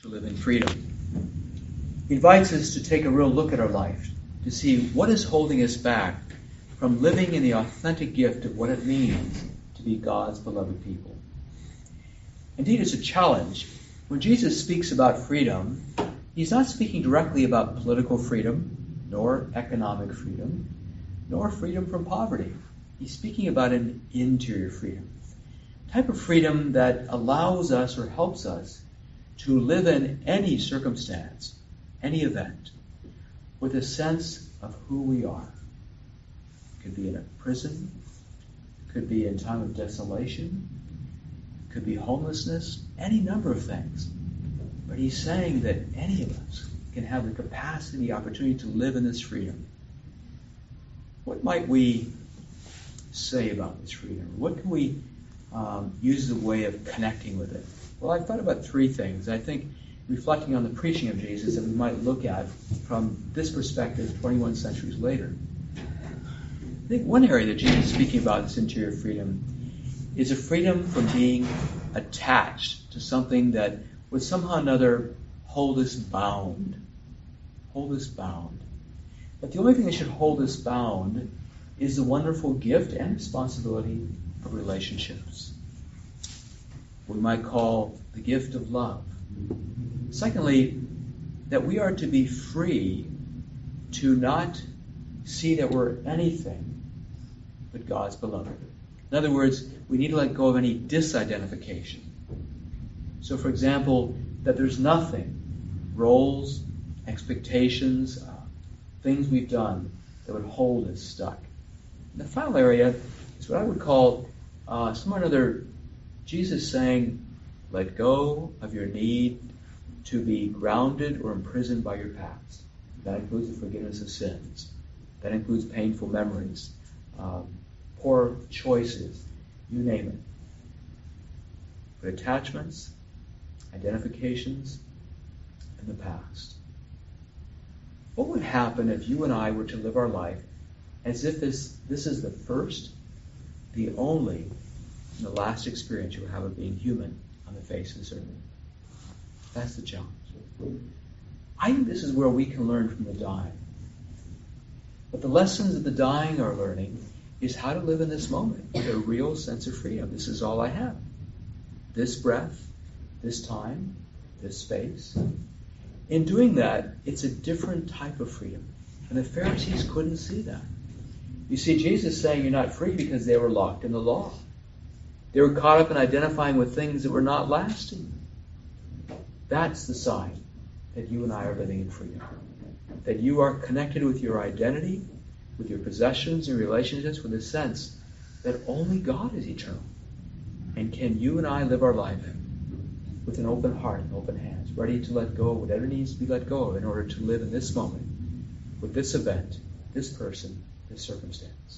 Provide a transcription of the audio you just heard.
to live in freedom. He invites us to take a real look at our life, to see what is holding us back from living in the authentic gift of what it means to be God's beloved people. Indeed, it's a challenge. When Jesus speaks about freedom, he's not speaking directly about political freedom, nor economic freedom, nor freedom from poverty. He's speaking about an interior freedom, a type of freedom that allows us or helps us to live in any circumstance, any event, with a sense of who we are. It could be in a prison, it could be in time of desolation, it could be homelessness, any number of things. But he's saying that any of us can have the capacity, the opportunity to live in this freedom. What might we say about this freedom? What can we use as a way of connecting with it? Well, I've thought about three things. I think reflecting on the preaching of Jesus that we might look at from this perspective 21 centuries later. I think one area that Jesus is speaking about this interior freedom is a freedom from being attached to something that would somehow or another hold us bound. Hold us bound. But the only thing that should hold us bound is the wonderful gift and responsibility of relationships. We might call the gift of love. Secondly, that we are to be free to not see that we're anything but God's beloved. In other words, we need to let go of any disidentification. So, for example, that there's nothing, roles, expectations, things we've done that would hold us stuck. And the final area is what I would call somewhere or another Jesus saying, let go of your need to be grounded or imprisoned by your past. That includes the forgiveness of sins. That includes painful memories, poor choices, you name it. But attachments, identifications, and the past. What would happen if you and I were to live our life as if this is the first, the only, and the last experience you will have of being human on the face of this earth? That's the challenge. I think this is where we can learn from the dying. But the lessons that the dying are learning is how to live in this moment with a real sense of freedom. This is all I have. This breath, this time, this space. In doing that, it's a different type of freedom. And the Pharisees couldn't see that. You see, Jesus saying you're not free because they were locked in the law. They were caught up in identifying with things that were not lasting. That's the sign that you and I are living in freedom. That you are connected with your identity, with your possessions and relationships, with a sense that only God is eternal. And can you and I live our life with an open heart and open hands, ready to let go of whatever needs to be let go of in order to live in this moment, with this event, this person, this circumstance.